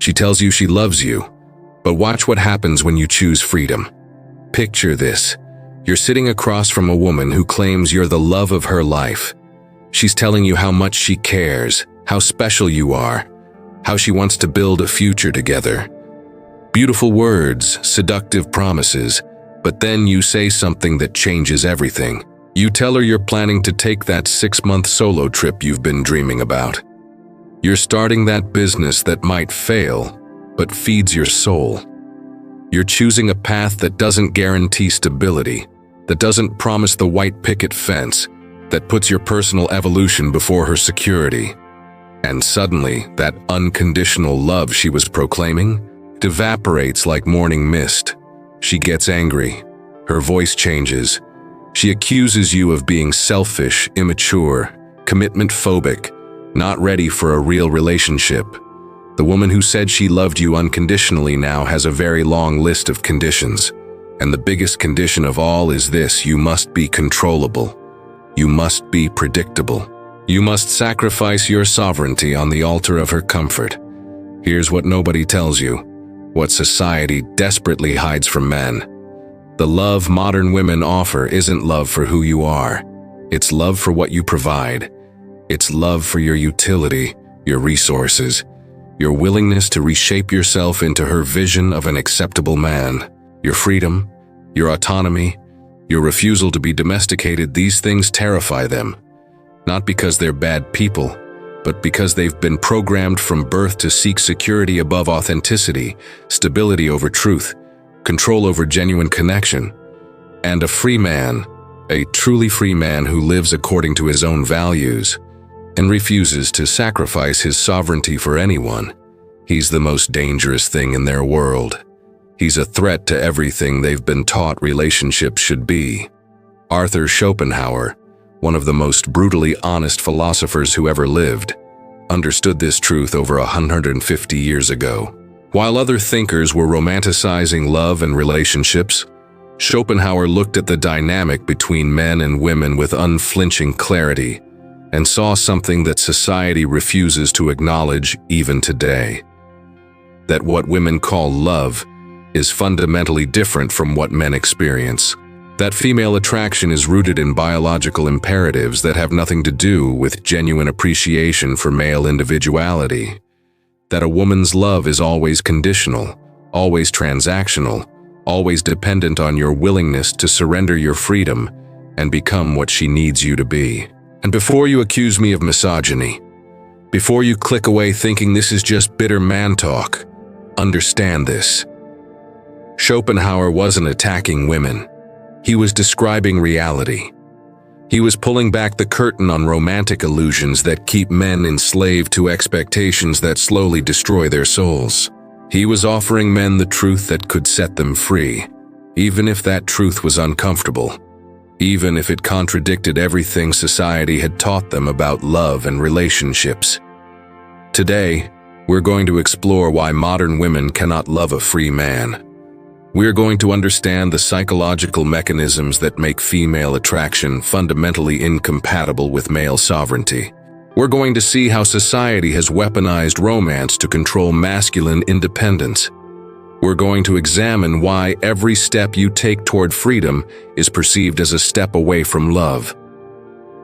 She tells you she loves you, but watch what happens when you choose freedom. Picture this. You're sitting across from a woman who claims you're the love of her life. She's telling you how much she cares, how special you are, how she wants to build a future together. Beautiful words, seductive promises, but then you say something that changes everything. You tell her you're planning to take that 6-month solo trip you've been dreaming about. You're starting that business that might fail, but feeds your soul. You're choosing a path that doesn't guarantee stability, that doesn't promise the white picket fence, that puts your personal evolution before her security. And suddenly, that unconditional love she was proclaiming evaporates like morning mist. She gets angry. Her voice changes. She accuses you of being selfish, immature, commitment-phobic, not ready for a real relationship. The woman who said she loved you unconditionally now has a very long list of conditions. And the biggest condition of all is this: you must be controllable. You must be predictable. You must sacrifice your sovereignty on the altar of her comfort. Here's what nobody tells you, what society desperately hides from men. The love modern women offer isn't love for who you are. It's love for what you provide. It's love for your utility, your resources, your willingness to reshape yourself into her vision of an acceptable man. Your freedom, your autonomy, your refusal to be domesticated, these things terrify them. Not because they're bad people, but because they've been programmed from birth to seek security above authenticity, stability over truth, control over genuine connection. And a free man, a truly free man who lives according to his own values and refuses to sacrifice his sovereignty for anyone, he's the most dangerous thing in their world. He's a threat to everything they've been taught relationships should be. Arthur Schopenhauer, one of the most brutally honest philosophers who ever lived, understood this truth over 150 years ago. While other thinkers were romanticizing love and relationships, Schopenhauer looked at the dynamic between men and women with unflinching clarity and saw something that society refuses to acknowledge even today: that what women call love is fundamentally different from what men experience. That female attraction is rooted in biological imperatives that have nothing to do with genuine appreciation for male individuality. That a woman's love is always conditional, always transactional, always dependent on your willingness to surrender your freedom and become what she needs you to be. And before you accuse me of misogyny, before you click away thinking this is just bitter man talk, understand this. Schopenhauer wasn't attacking women. He was describing reality. He was pulling back the curtain on romantic illusions that keep men enslaved to expectations that slowly destroy their souls. He was offering men the truth that could set them free, even if that truth was uncomfortable, even if it contradicted everything society had taught them about love and relationships. Today, we're going to explore why modern women cannot love a free man. We're going to understand the psychological mechanisms that make female attraction fundamentally incompatible with male sovereignty. We're going to see how society has weaponized romance to control masculine independence. We're going to examine why every step you take toward freedom is perceived as a step away from love.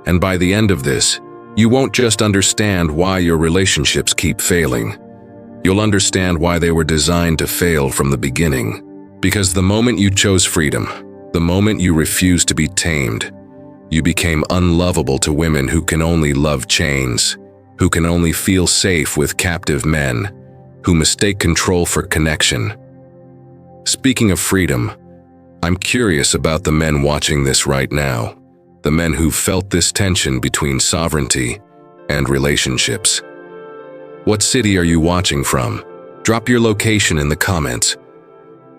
And by the end of this, you won't just understand why your relationships keep failing. You'll understand why they were designed to fail from the beginning. Because the moment you chose freedom, the moment you refused to be tamed, you became unlovable to women who can only love chains, who can only feel safe with captive men, who mistake control for connection. Speaking of freedom, I'm curious about the men watching this right now, the men who felt this tension between sovereignty and relationships. What city are you watching from? Drop your location in the comments.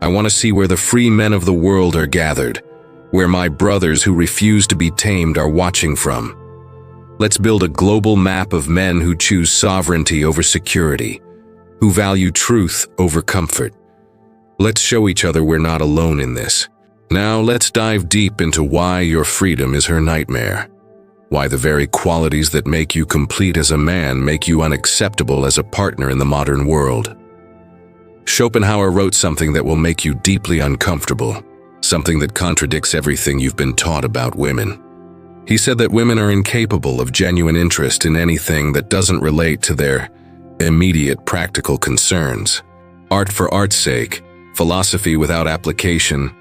I want to see where the free men of the world are gathered, where my brothers who refuse to be tamed are watching from. Let's build a global map of men who choose sovereignty over security, who value truth over comfort. Let's show each other we're not alone in this. Now let's dive deep into why your freedom is her nightmare. Why the very qualities that make you complete as a man make you unacceptable as a partner in the modern world. Schopenhauer wrote something that will make you deeply uncomfortable, something that contradicts everything you've been taught about women. He said that women are incapable of genuine interest in anything that doesn't relate to their immediate practical concerns. Art for art's sake, philosophy without application,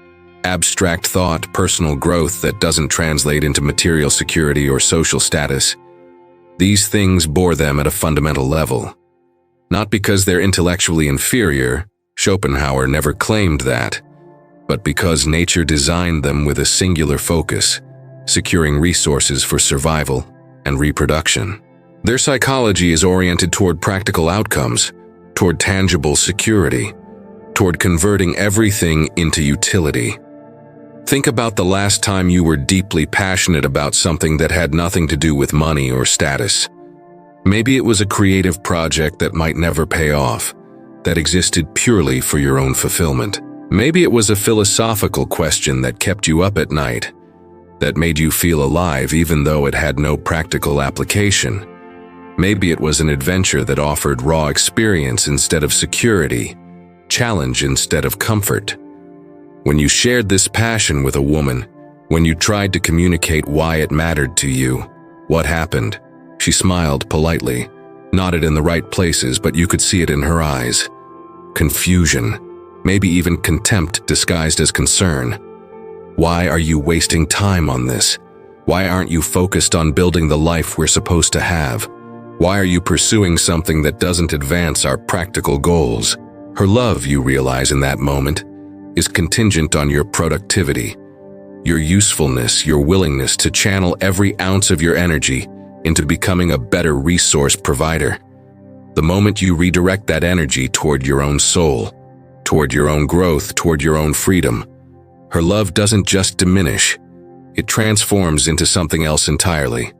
abstract thought, personal growth that doesn't translate into material security or social status. These things bore them at a fundamental level. Not because they're intellectually inferior, Schopenhauer never claimed that, but because nature designed them with a singular focus, securing resources for survival and reproduction. Their psychology is oriented toward practical outcomes, toward tangible security, toward converting everything into utility. Think about the last time you were deeply passionate about something that had nothing to do with money or status. Maybe it was a creative project that might never pay off, that existed purely for your own fulfillment. Maybe it was a philosophical question that kept you up at night, that made you feel alive even though it had no practical application. Maybe it was an adventure that offered raw experience instead of security, challenge instead of comfort. When you shared this passion with a woman, when you tried to communicate why it mattered to you, what happened? She smiled politely, nodded in the right places, but you could see it in her eyes. Confusion, maybe even contempt disguised as concern. Why are you wasting time on this? Why aren't you focused on building the life we're supposed to have? Why are you pursuing something that doesn't advance our practical goals? Her love, you realize in that moment, is contingent on your productivity, your usefulness, your willingness to channel every ounce of your energy into becoming a better resource provider. The moment you redirect that energy toward your own soul, toward your own growth, toward your own freedom, her love doesn't just diminish, it transforms into something else entirely.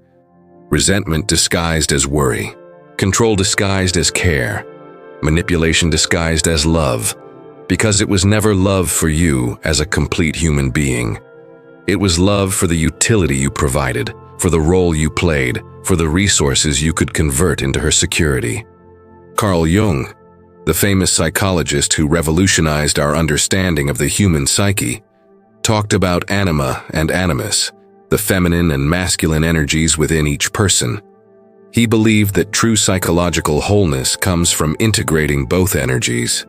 Resentment disguised as worry, control disguised as care, manipulation disguised as love, because it was never love for you as a complete human being. It was love for the utility you provided, for the role you played, for the resources you could convert into her security. Carl Jung, the famous psychologist who revolutionized our understanding of the human psyche, talked about anima and animus, the feminine and masculine energies within each person. He believed that true psychological wholeness comes from integrating both energies,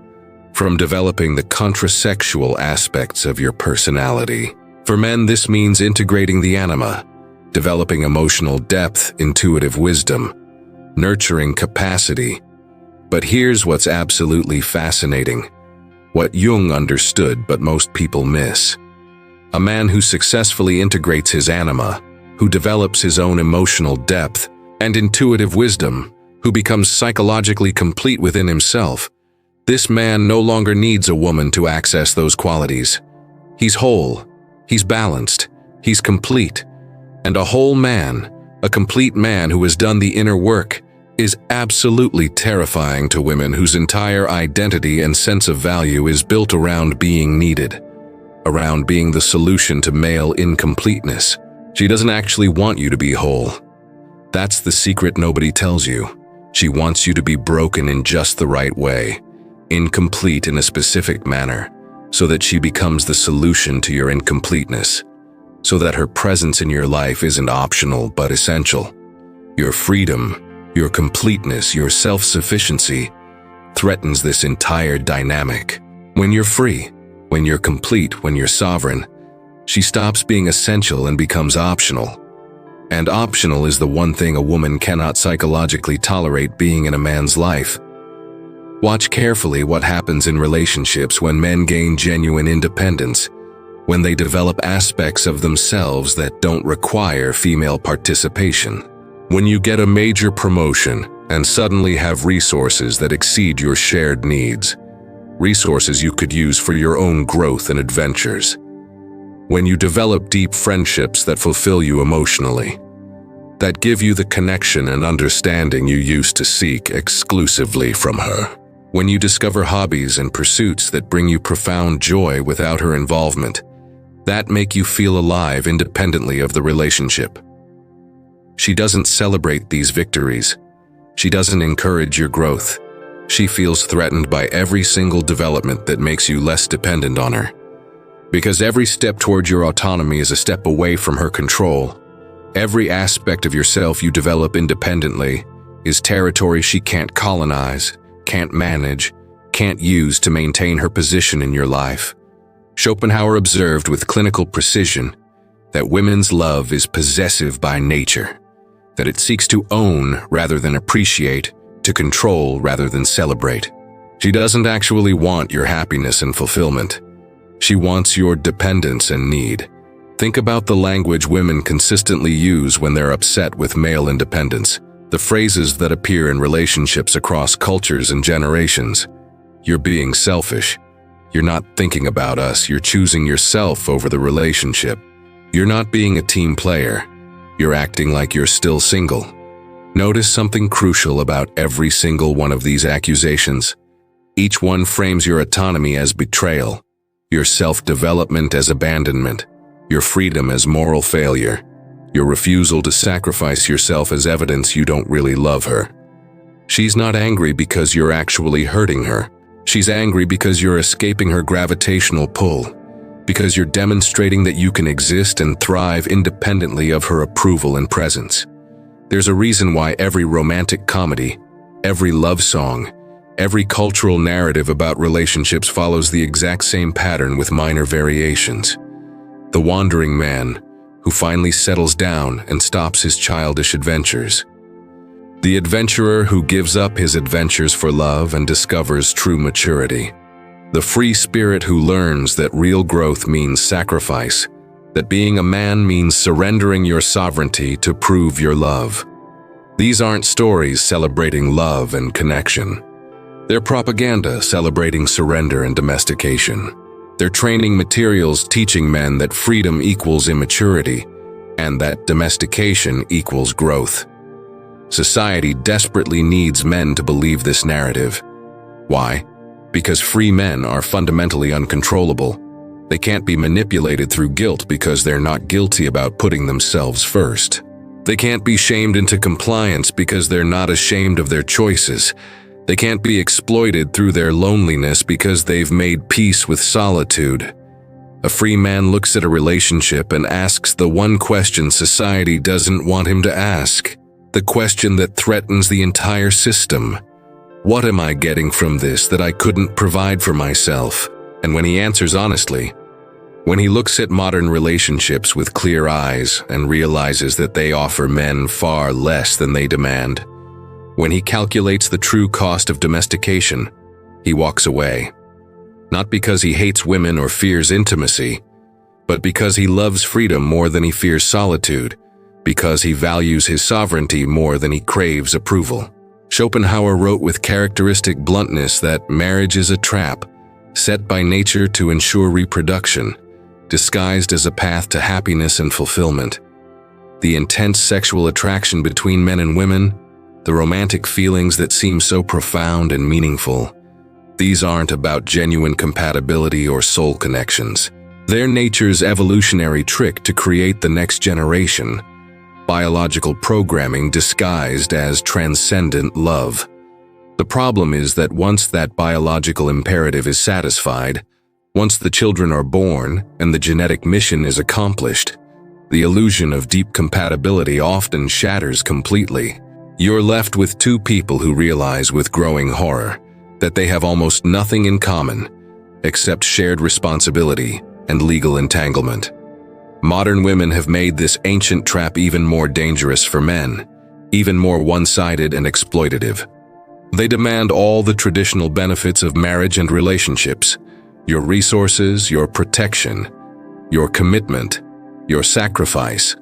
from developing the contrasexual aspects of your personality. For men, this means integrating the anima, developing emotional depth, intuitive wisdom, nurturing capacity. But here's what's absolutely fascinating, what Jung understood but most people miss. A man who successfully integrates his anima, who develops his own emotional depth and intuitive wisdom, who becomes psychologically complete within himself, this man no longer needs a woman to access those qualities. He's whole, he's balanced, he's complete. And a whole man, a complete man who has done the inner work, is absolutely terrifying to women whose entire identity and sense of value is built around being needed, around being the solution to male incompleteness. She doesn't actually want you to be whole. That's the secret nobody tells you. She wants you to be broken in just the right way, incomplete in a specific manner, so that she becomes the solution to your incompleteness, so that her presence in your life isn't optional but essential. Your freedom, your completeness, your self-sufficiency threatens this entire dynamic. When you're free, when you're complete, when you're sovereign, she stops being essential and becomes optional. And optional is the one thing a woman cannot psychologically tolerate being in a man's life. Watch carefully what happens in relationships when men gain genuine independence, when they develop aspects of themselves that don't require female participation. When you get a major promotion and suddenly have resources that exceed your shared needs, resources you could use for your own growth and adventures. When you develop deep friendships that fulfill you emotionally, that give you the connection and understanding you used to seek exclusively from her. When you discover hobbies and pursuits that bring you profound joy without her involvement, that make you feel alive independently of the relationship. She doesn't celebrate these victories. She doesn't encourage your growth. she feels threatened by every single development that makes you less dependent on her. Because every step towards your autonomy is a step away from her control. Every aspect of yourself you develop independently is territory she can't colonize, can't manage, can't use to maintain her position in your life. Schopenhauer observed with clinical precision that women's love is possessive by nature, that it seeks to own rather than appreciate, to control rather than celebrate. She doesn't actually want your happiness and fulfillment. She wants your dependence and need. Think about the language women consistently use when they're upset with male independence, the phrases that appear in relationships across cultures and generations. You're being selfish. You're not thinking about us. You're choosing yourself over the relationship. You're not being a team player. You're acting like you're still single. Notice something crucial about every single one of these accusations. Each one frames your autonomy as betrayal, your self-development as abandonment, your freedom as moral failure, your refusal to sacrifice yourself as evidence you don't really love her. She's not angry because you're actually hurting her. She's angry because you're escaping her gravitational pull, because you're demonstrating that you can exist and thrive independently of her approval and presence. There's a reason why every romantic comedy, every love song, every cultural narrative about relationships follows the exact same pattern with minor variations. The wandering man, who finally settles down and stops his childish adventures. The adventurer who gives up his adventures for love and discovers true maturity. The free spirit who learns that real growth means sacrifice, that being a man means surrendering your sovereignty to prove your love. These aren't stories celebrating love and connection. They're propaganda celebrating surrender and domestication. They're training materials teaching men that freedom equals immaturity and that domestication equals growth. Society desperately needs men to believe this narrative. Why? Because free men are fundamentally uncontrollable. They can't be manipulated through guilt because they're not guilty about putting themselves first. They can't be shamed into compliance because they're not ashamed of their choices. They can't be exploited through their loneliness because they've made peace with solitude. A free man looks at a relationship and asks the one question society doesn't want him to ask, the question that threatens the entire system. What am I getting from this that I couldn't provide for myself? And when he answers honestly, when he looks at modern relationships with clear eyes and realizes that they offer men far less than they demand, when he calculates the true cost of domestication, he walks away. Not because he hates women or fears intimacy, but because he loves freedom more than he fears solitude, because he values his sovereignty more than he craves approval. Schopenhauer wrote with characteristic bluntness that marriage is a trap, set by nature to ensure reproduction, disguised as a path to happiness and fulfillment. The intense sexual attraction between men and women, the romantic feelings that seem so profound and meaningful, these aren't about genuine compatibility or soul connections. They're nature's evolutionary trick to create the next generation, biological programming disguised as transcendent love. The problem is that once that biological imperative is satisfied, once the children are born and the genetic mission is accomplished, the illusion of deep compatibility often shatters completely. You're left with two people who realize with growing horror that they have almost nothing in common except shared responsibility and legal entanglement. Modern women have made this ancient trap even more dangerous for men, even more one-sided and exploitative. They demand all the traditional benefits of marriage and relationships: your resources, your protection, your commitment, your sacrifice,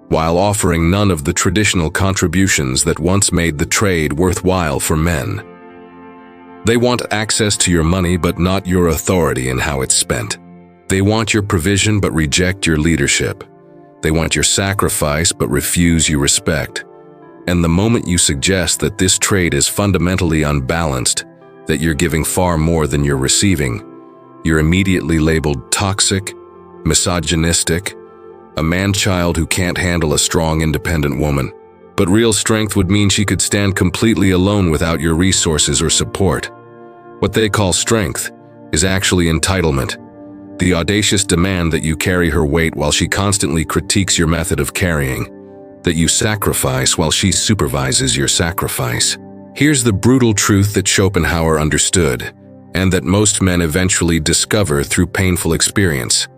while offering none of the traditional contributions that once made the trade worthwhile for men. They want access to your money but not your authority in how it's spent. They want your provision but reject your leadership. They want your sacrifice but refuse your respect. And the moment you suggest that this trade is fundamentally unbalanced, that you're giving far more than you're receiving, you're immediately labeled toxic, misogynistic, a man-child who can't handle a strong, independent woman. But real strength would mean she could stand completely alone without your resources or support. What they call strength is actually entitlement, the audacious demand that you carry her weight while she constantly critiques your method of carrying, that you sacrifice while she supervises your sacrifice. Here's the brutal truth that Schopenhauer understood, and that most men eventually discover through painful experience.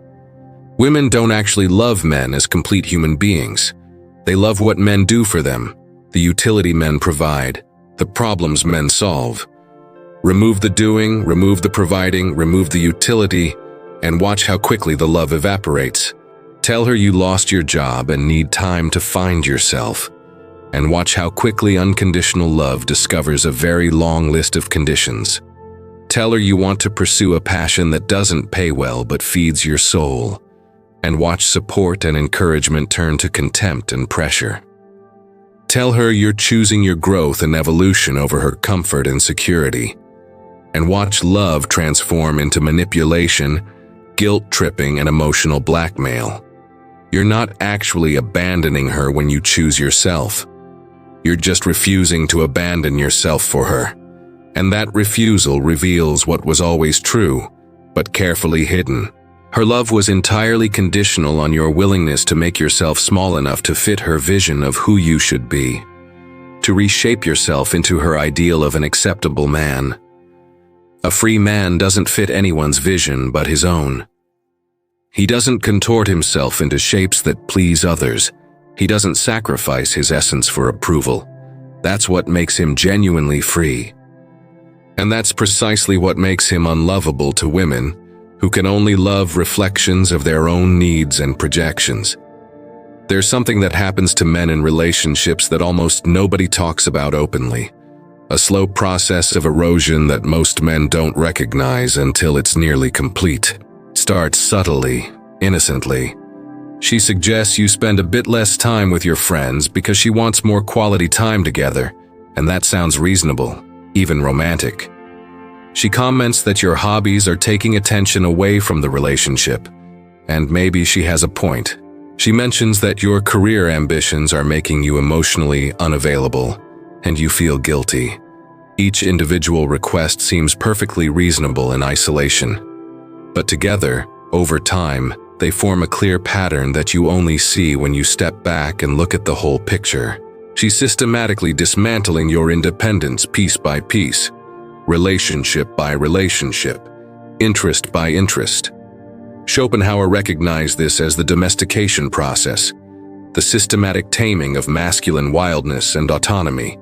Women don't actually love men as complete human beings. They love what men do for them, the utility men provide, the problems men solve. Remove the doing, remove the providing, remove the utility, and watch how quickly the love evaporates. Tell her you lost your job and need time to find yourself, and watch how quickly unconditional love discovers a very long list of conditions. Tell her you want to pursue a passion that doesn't pay well but feeds your soul, and watch support and encouragement turn to contempt and pressure. Tell her you're choosing your growth and evolution over her comfort and security, and watch love transform into manipulation, guilt-tripping, and emotional blackmail. You're not actually abandoning her when you choose yourself. You're just refusing to abandon yourself for her. And that refusal reveals what was always true, but carefully hidden. Her love was entirely conditional on your willingness to make yourself small enough to fit her vision of who you should be, to reshape yourself into her ideal of an acceptable man. A free man doesn't fit anyone's vision but his own. He doesn't contort himself into shapes that please others. He doesn't sacrifice his essence for approval. That's what makes him genuinely free. And that's precisely what makes him unlovable to women, who can only love reflections of their own needs and projections. There's something that happens to men in relationships that almost nobody talks about openly. A slow process of erosion that most men don't recognize until it's nearly complete. It starts subtly, innocently. She suggests you spend a bit less time with your friends because she wants more quality time together, and that sounds reasonable, even romantic. She comments that your hobbies are taking attention away from the relationship, and maybe she has a point. She mentions that your career ambitions are making you emotionally unavailable, and you feel guilty. Each individual request seems perfectly reasonable in isolation. But together, over time, they form a clear pattern that you only see when you step back and look at the whole picture. She's systematically dismantling your independence piece by piece, relationship by relationship, interest by interest. Schopenhauer recognized this as the domestication process, the systematic taming of masculine wildness and autonomy.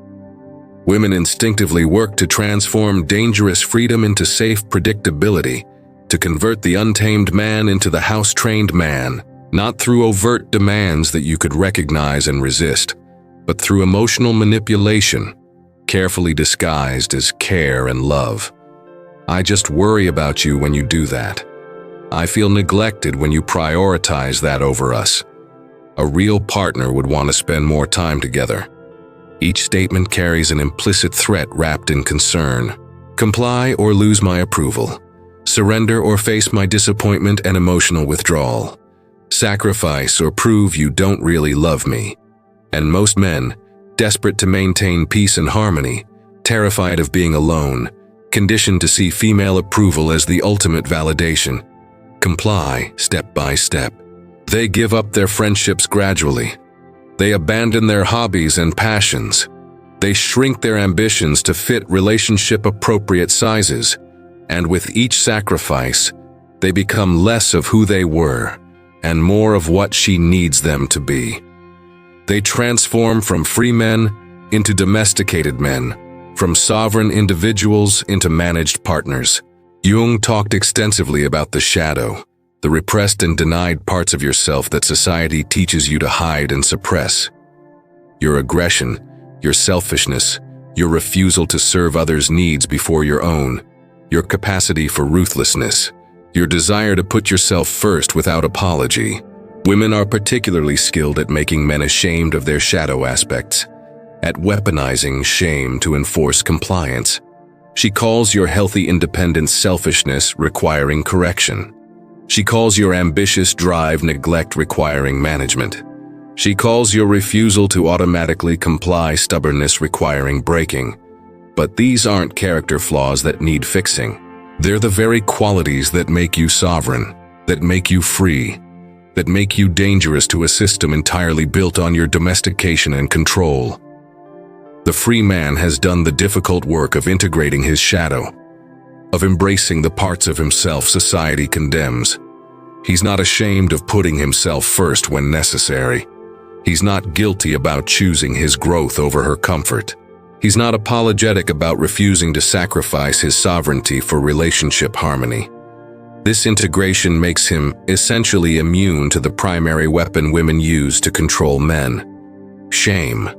Women instinctively work to transform dangerous freedom into safe predictability, to convert the untamed man into the house-trained man, not through overt demands that you could recognize and resist, but through emotional manipulation, carefully disguised as care and love. I just worry about you when you do that. I feel neglected when you prioritize that over us. A real partner would want to spend more time together. Each statement carries an implicit threat wrapped in concern. Comply or lose my approval. Surrender or face my disappointment and emotional withdrawal. Sacrifice or prove you don't really love me. And most men, desperate to maintain peace and harmony, terrified of being alone, conditioned to see female approval as the ultimate validation, comply step by step. They give up their friendships gradually. They abandon their hobbies and passions. They shrink their ambitions to fit relationship-appropriate sizes. And with each sacrifice, they become less of who they were and more of what she needs them to be. They transform from free men into domesticated men, from sovereign individuals into managed partners. Jung talked extensively about the shadow, the repressed and denied parts of yourself that society teaches you to hide and suppress. Your aggression, your selfishness, your refusal to serve others' needs before your own, your capacity for ruthlessness, your desire to put yourself first without apology. Women are particularly skilled at making men ashamed of their shadow aspects, at weaponizing shame to enforce compliance. She calls your healthy independence selfishness requiring correction. She calls your ambitious drive neglect requiring management. She calls your refusal to automatically comply stubbornness requiring breaking. But these aren't character flaws that need fixing. They're the very qualities that make you sovereign, that make you free, that make you dangerous to a system entirely built on your domestication and control. The free man has done the difficult work of integrating his shadow, of embracing the parts of himself society condemns. He's not ashamed of putting himself first when necessary. He's not guilty about choosing his growth over her comfort. He's not apologetic about refusing to sacrifice his sovereignty for relationship harmony. This integration makes him essentially immune to the primary weapon women use to control men: shame.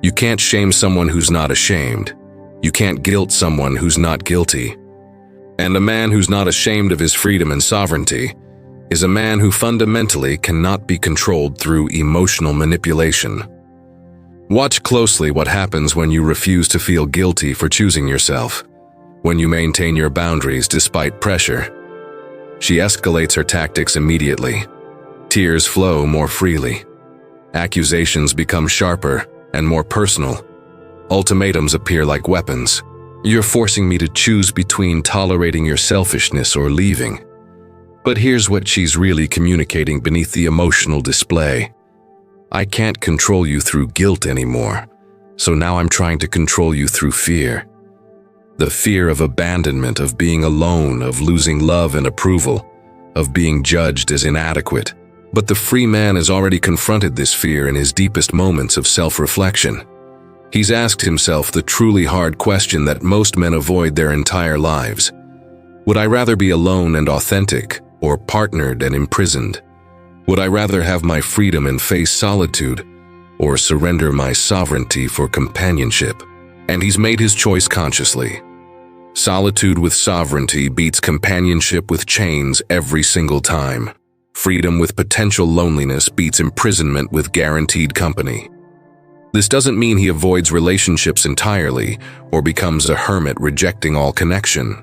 You can't shame someone who's not ashamed. You can't guilt someone who's not guilty. And a man who's not ashamed of his freedom and sovereignty is a man who fundamentally cannot be controlled through emotional manipulation. Watch closely what happens when you refuse to feel guilty for choosing yourself, when you maintain your boundaries despite pressure. She escalates her tactics immediately. Tears flow more freely. Accusations become sharper and more personal. Ultimatums appear like weapons. You're forcing me to choose between tolerating your selfishness or leaving. But here's what she's really communicating beneath the emotional display. I can't control you through guilt anymore, so now I'm trying to control you through fear. The fear of abandonment, of being alone, of losing love and approval, of being judged as inadequate. But the free man has already confronted this fear in his deepest moments of self-reflection. He's asked himself the truly hard question that most men avoid their entire lives. Would I rather be alone and authentic, or partnered and imprisoned? Would I rather have my freedom and face solitude, or surrender my sovereignty for companionship? And he's made his choice consciously. Solitude with sovereignty beats companionship with chains every single time. Freedom with potential loneliness beats imprisonment with guaranteed company. This doesn't mean he avoids relationships entirely or becomes a hermit rejecting all connection.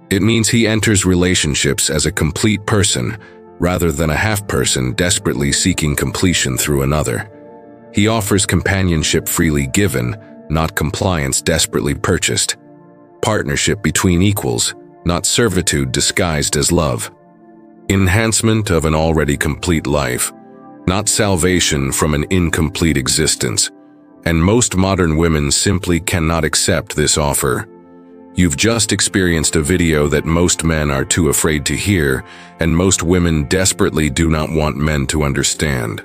It means he enters relationships as a complete person rather than a half-person desperately seeking completion through another. He offers companionship freely given, not compliance desperately purchased. Partnership between equals, not servitude disguised as love. Enhancement of an already complete life, not salvation from an incomplete existence. And most modern women simply cannot accept this offer. You've just experienced a video that most men are too afraid to hear, and most women desperately do not want men to understand.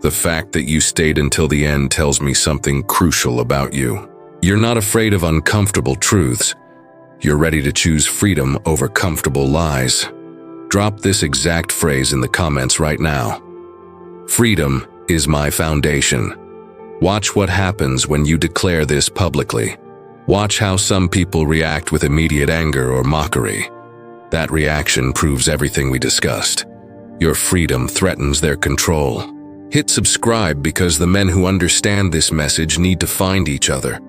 The fact that you stayed until the end tells me something crucial about you. You're not afraid of uncomfortable truths. You're ready to choose freedom over comfortable lies. Drop this exact phrase in the comments right now. Freedom is my foundation. Watch what happens when you declare this publicly. Watch how some people react with immediate anger or mockery. That reaction proves everything we discussed. Your freedom threatens their control. Hit subscribe because the men who understand this message need to find each other.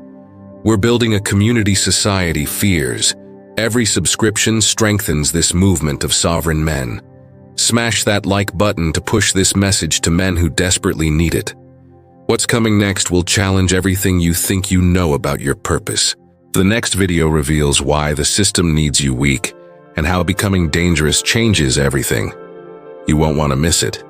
We're building a community society fears. Every subscription strengthens this movement of sovereign men. Smash that like button to push this message to men who desperately need it. What's coming next will challenge everything you think you know about your purpose. The next video reveals why the system needs you weak and how becoming dangerous changes everything. You won't want to miss it.